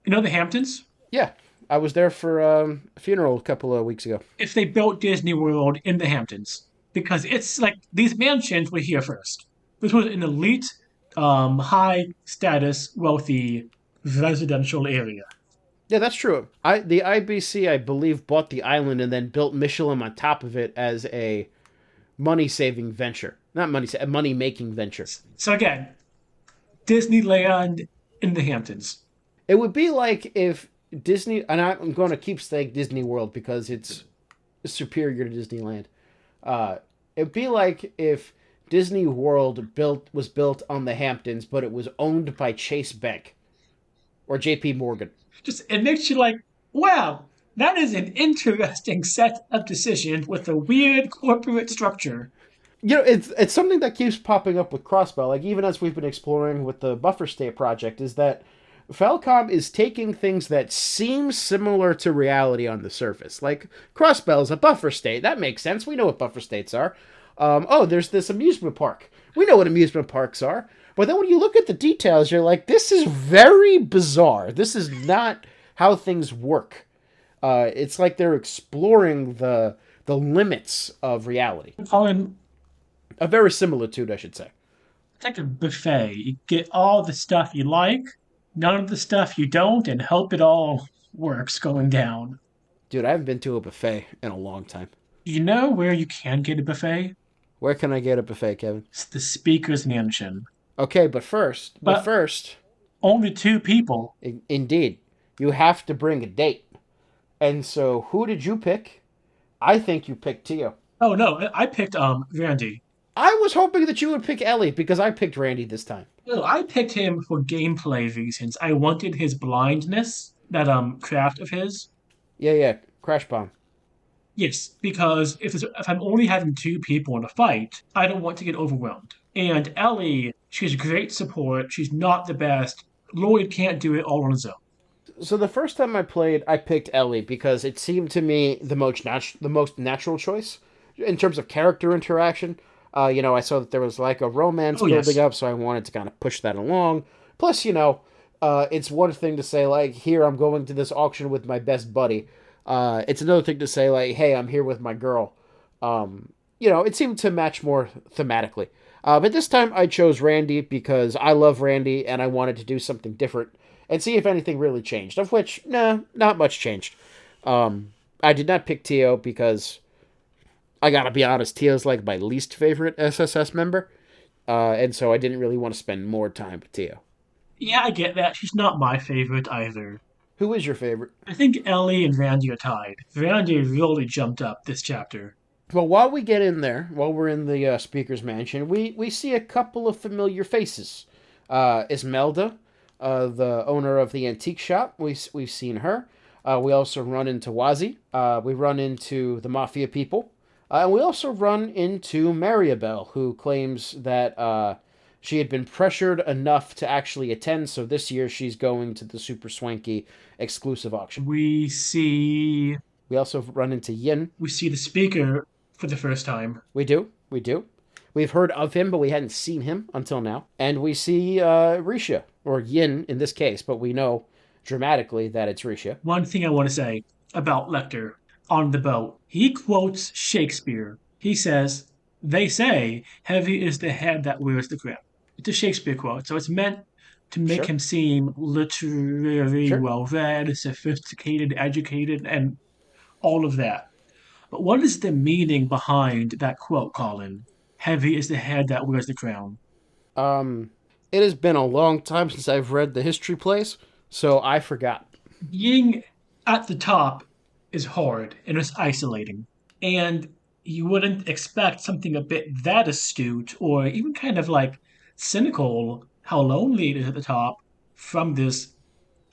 You know the Hamptons? Yeah, I was there for a funeral a couple of weeks ago. If they built Disney World in the Hamptons, because it's like these mansions were here first. This was an elite, high status, wealthy residential area. Yeah, that's true. The IBC, I believe, bought the island and then built Michelin on top of it as a money saving venture. Not money, a money making venture. So again, Disneyland in the Hamptons. It would be like if Disney, and I'm going to keep saying Disney World because it's superior to Disneyland. It'd be like if Disney World was built on the Hamptons, but it was owned by Chase Bank or J.P. Morgan. Just it makes you like, wow, that is an interesting set of decisions with a weird corporate structure. You know, it's something that keeps popping up with Crossbell. Like even as we've been exploring with the Buffer State project, is that Falcom is taking things that seem similar to reality on the surface. Like Crossbell is a buffer state. That makes sense. We know what buffer states are. Oh, there's this amusement park. We know what amusement parks are. But then when you look at the details, you're like, this is very bizarre. This is not how things work. It's like they're exploring the limits of reality. Colin, A verisimilitude, I should say. it's like a buffet. You get all the stuff you like, none of the stuff you don't, and hope it all works going down. Dude, I haven't been to a buffet in a long time. You know where you can get a buffet? Where can I get a buffet, Kevin? It's the Speaker's Mansion. Okay, but first, But only two people. indeed, you have to bring a date. And so, who did you pick? I think you picked Tio. Oh no, I picked Randy. I was hoping that you would pick Ellie because I picked Randy this time. No, I picked him for gameplay reasons. I wanted his blindness, that craft of his. Yeah, yeah, Crash Bomb. Yes, because if I'm only having two people in a fight, I don't want to get overwhelmed. And Ellie, she's great support. She's not the best. Lloyd can't do it all on his own. So the first time I played, I picked Ellie because it seemed to me the most natural choice in terms of character interaction. I saw that there was like a romance Oh building yes, up, so I wanted to kind of push that along. Plus, it's one thing to say like, "Here, I'm going to this auction with my best buddy." It's another thing to say like, "Hey, I'm here with my girl." It seemed to match more thematically. But this time I chose Randy because I love Randy and I wanted to do something different and see if anything really changed. Of which, nah, not much changed. I did not pick Tio because I gotta be honest, Tio's like my least favorite SSS member, and so I didn't really want to spend more time with Tio. yeah, I get that. She's not my favorite either. Who is your favorite? I think Ellie and Randy are tied. Randy really jumped up this chapter. Well, while we get in there, while we're in the speaker's mansion, we see a couple of familiar faces. Ismelda, the owner of the antique shop, we've seen her. We also run into Wazi. We run into the Mafia people. And we also run into Mariabelle, who claims that she had been pressured enough to actually attend, so this year she's going to the Super Swanky exclusive auction. We see We also run into Yin. we see the speaker for the first time. We do. We do. We've heard of him, but we hadn't seen him until now. And we see Risha, or Yin in this case, but we know dramatically that it's Risha. One thing I want to say about Lecter on the boat. He quotes Shakespeare. He says, "They say heavy is the head that wears the crown." It's a Shakespeare quote, so it's meant to make Sure. him seem literary, Sure. well read, sophisticated, educated, and all of that. But what is the meaning behind that quote, Colin? Heavy is the head that wears the crown. Um, it has been a long time since I've read the history plays, so I forgot. Being at the top is hard and it's isolating. And you wouldn't expect something a bit that astute or even kind of like cynical how lonely it is at the top from this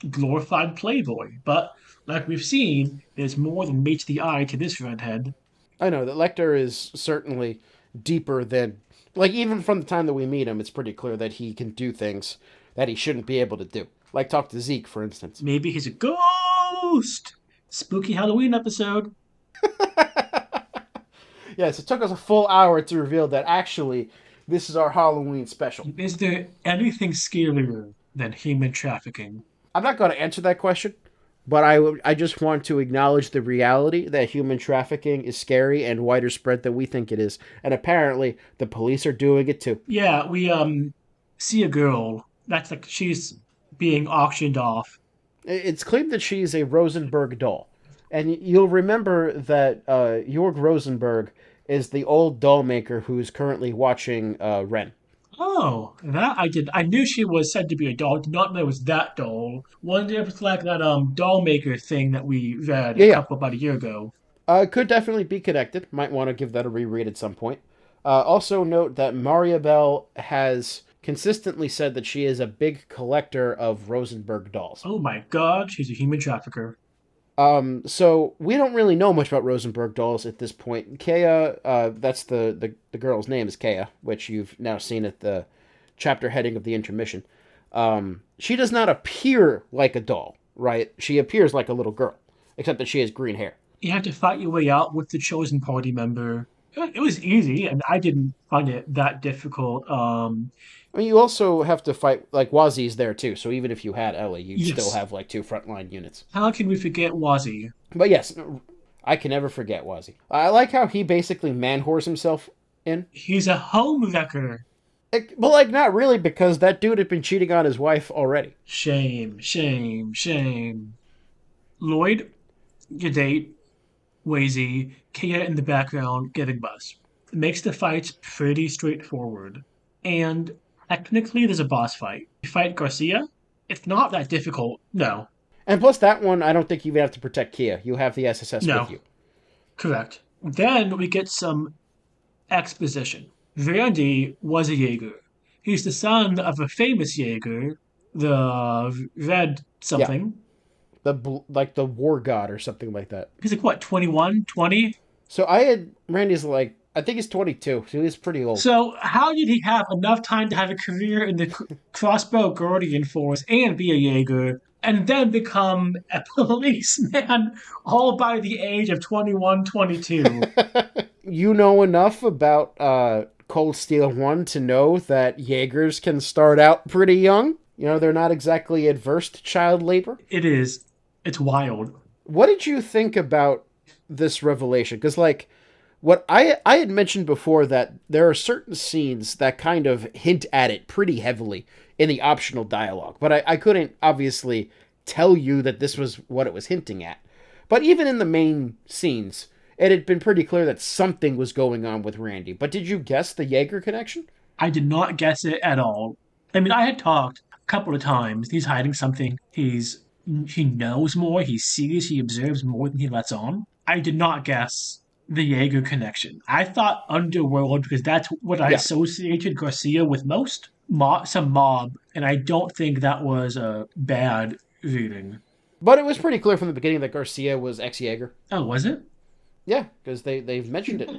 glorified playboy. But like we've seen, there's more than meets the eye to this redhead. I know that Lecter is certainly deeper than. Like, even from the time that we meet him, it's pretty clear that he can do things that he shouldn't be able to do. Like talk to Zeke, for instance. Maybe he's a ghost. Spooky Halloween episode. Yes, it took us a full hour to reveal that actually this is our Halloween special. Is there anything scarier than human trafficking? I'm not going to answer that question, but I just want to acknowledge the reality that human trafficking is scary and wider spread than we think it is. And apparently, the police are doing it too. Yeah, we see a girl that's like she's being auctioned off. It's claimed that she's a Rosenberg doll. And you'll remember that Jorg Rosenberg is the old doll maker who's currently watching Ren. Oh, that I did. I knew she was said to be a doll. Did not know it was that doll. Wonder if it's like that doll maker thing that we read Yeah, yeah. about a year ago. It could definitely be connected. Might want to give that a reread at some point. Also, note that Maria Bell has consistently said that she is a big collector of Rosenberg dolls. Oh my God, she's a human trafficker. So we don't really know much about Rosenberg dolls at this point. Kea, that's the girl's name is Kea, which you've now seen at the chapter heading of the intermission. She does not appear like a doll, right? She appears like a little girl, except that she has green hair. You have to fight your way out with the chosen party member. It was easy, and I didn't find it that difficult. I mean, you also have to fight, like, Wazi's there too, so even if you had Ellie, you'd still Yes. have, like, two frontline units. How can we forget Wazi? But yes, I can never forget Wazi. I like how he basically man-whores himself in. He's a home wrecker. But, like, not really, because that dude had been cheating on his wife already. Shame, shame, shame. Lloyd, your date, Wazy, Kia in the background, giving buzz. It makes the fights pretty straightforward. And technically, there's a boss fight. You fight Garcia? It's not that difficult. No, And plus, that one, I don't think you even have to protect Kia. You have the SSS with no, you. correct. Then we get some exposition. Randy was a Jaeger. He's the son of a famous Jaeger, the Red Yeah, something. like the war god or something like that. He's like, what, 21, 20? So I had Randy's like I think he's 22, so he's pretty old. So, how did he have enough time to have a career in the crossbow guardian force and be a Jaeger, and then become a policeman all by the age of 21, 22? You know enough about Cold Steel 1 to know that Jaegers can start out pretty young. You know, they're not exactly adverse to child labor. It is. It's wild. What did you think about this revelation? Because, like, what I had mentioned before that there are certain scenes that kind of hint at it pretty heavily in the optional dialogue, but I couldn't obviously tell you that this was what it was hinting at. But even in the main scenes, it had been pretty clear that something was going on with Randy. But did you guess the Jaeger connection? I did not guess it at all. I mean, I had talked a couple of times. He's hiding something. He knows more. He sees. He observes more than he lets on. I did not guess the Jaeger connection. I thought Underworld because that's what I Yeah. associated Garcia with most. Some mob, and I don't think that was a bad reading. But it was pretty clear from the beginning that Garcia was ex-Jaeger. Oh, was it? Yeah, because they've mentioned it.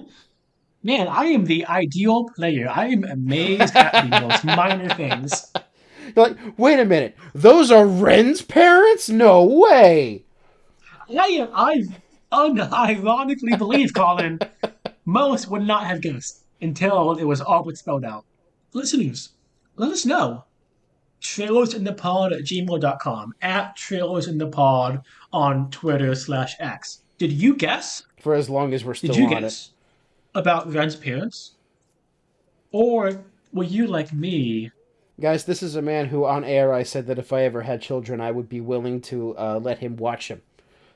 Man, I am the ideal player. I am amazed at the most minor things. You're like, wait a minute, those are Ren's parents? No way! I unironically believe, Colin, most would not have guessed until it was all but spelled out. Listeners, let us know. Trailersinthepod at gmail.com, at trailersinthepod on Twitter/X. Did you guess? For as long as we're Did still you on it. guess about Ren's parents? Or were you like me? Guys, this is a man who on air I said that if I ever had children, I would be willing to let him watch him.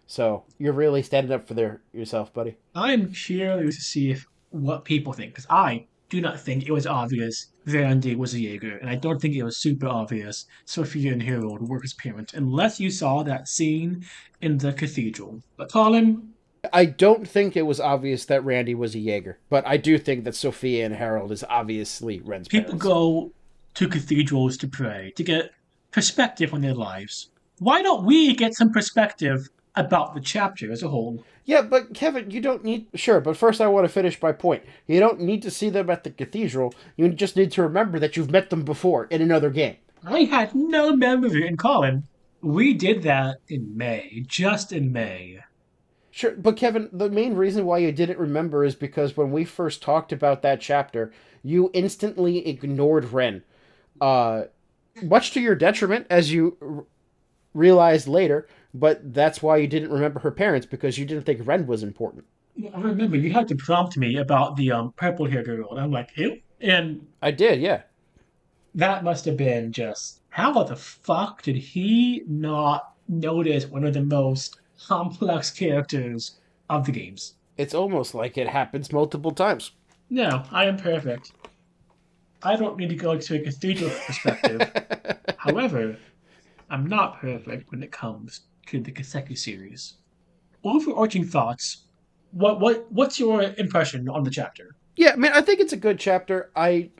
So you're really standing up for yourself, buddy. I'm curious to see what people think, because I do not think it was obvious Randy was a Jaeger, and I don't think it was super obvious Sophia and Harold were his parents, unless you saw that scene in the cathedral. But Colin, I don't think it was obvious that Randy was a Jaeger, but I do think that Sophia and Harold is obviously Ren's people parents. go to cathedrals to pray, to get perspective on their lives. Why don't we get some perspective about the chapter as a whole? Yeah, but Kevin, you don't need... Sure, but first I want to finish my point. You don't need to see them at the cathedral. You just need to remember that you've met them before in another game. I had no memory, and Colin, we did that in May, just in May. Sure, but Kevin, the main reason why you didn't remember is because when we first talked about that chapter, you instantly ignored Ren. Uh, much to your detriment, as you realized later, but that's why you didn't remember her parents, because you didn't think Ren was important. I remember you had to prompt me about the purple hair girl, and I'm like, who? And I did, yeah. that must have been just how the fuck did he not notice one of the most complex characters of the games? It's almost like it happens multiple times. No, I am perfect. I don't need to go to a cathedral perspective. However, I'm not perfect when it comes to the Kaseki series. Overarching thoughts. What's your impression on the chapter? Yeah, I mean, I think it's a good chapter. I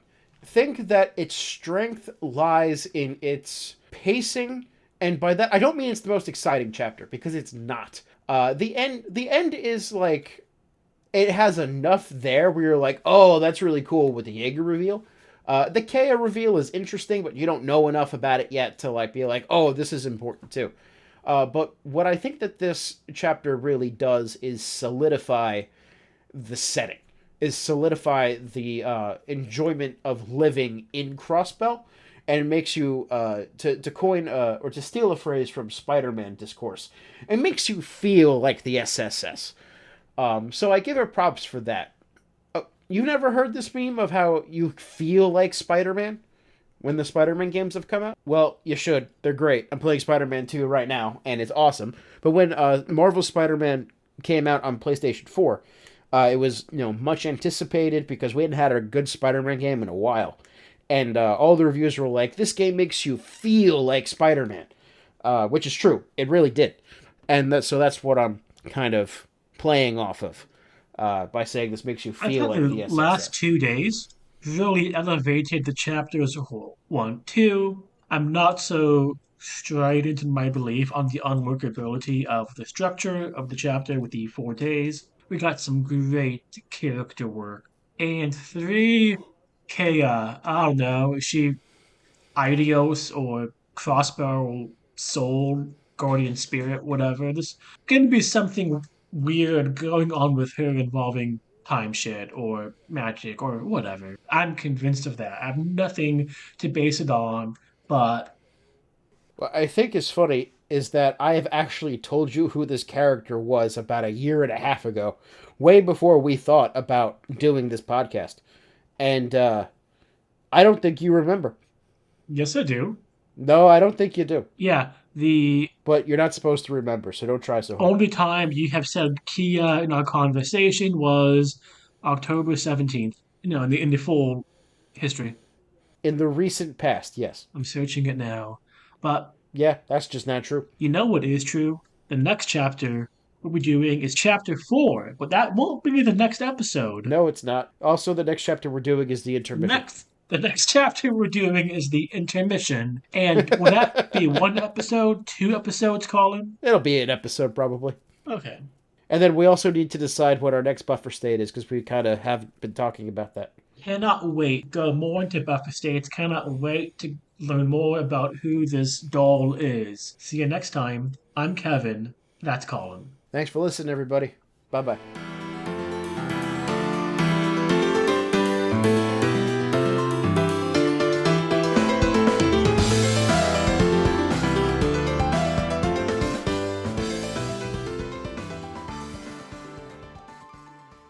think that its strength lies in its pacing, and by that I don't mean it's the most exciting chapter, because it's not. The end is like, it has enough there where you're like, oh, that's really cool with the Jaeger reveal. The Kea reveal is interesting, but you don't know enough about it yet to like be like, oh, this is important too. But what I think that this chapter really does is solidify the setting, is solidify the enjoyment of living in Crossbell, and it makes you, to coin or to steal a phrase from Spider-Man discourse, it makes you feel like the SSS. So I give her props for that. You never heard this meme of how you feel like Spider-Man when the Spider-Man games have come out? Well, you should. They're great. I'm playing Spider-Man 2 right now, and it's awesome. But when Marvel Spider-Man came out on PlayStation 4, it was, much anticipated because we hadn't had a good Spider-Man game in a while. And all the reviews were like, this game makes you feel like Spider-Man. Which is true. It really did. And so that's what I'm kind of playing off of, by saying this makes you I feel thought like the the SSS. last 2 days really elevated the chapter as a whole. One, two, I'm not so strident in my belief on the unworkability of the structure of the chapter with the 4 days. We got some great character work. And three, Kea, I don't know, is she Idios or Crossbow Soul, Guardian Spirit, whatever. There's going to be something weird going on with her involving time shit or magic or whatever. I'm convinced of that. I have nothing to base it on, but What I think is funny is that I have actually told you who this character was about a year and a half ago, way before we thought about doing this podcast. And I don't think you remember. yes, I do. No, I don't think you do. Yeah, the But you're not supposed to remember, so don't try so hard. only time you have said Kia in our conversation was October 17th, in the full history. In the recent past, yes. I'm searching it now. But Yeah, that's just not true. you know what is true? The next chapter we'll be doing is chapter 4, but that won't be the next episode. No, it's not. Also, the next chapter we're doing is the intermission. The next chapter we're doing is the intermission. And will that be one episode, 2 episodes, Colin? It'll be an episode, probably. Okay. And then we also need to decide what our next buffer state is, because we kind of have been talking about that. Cannot wait. Go more into buffer states. Cannot wait to learn more about who this doll is. See you next time. I'm Kevin. That's Colin. Thanks for listening, everybody. Bye bye.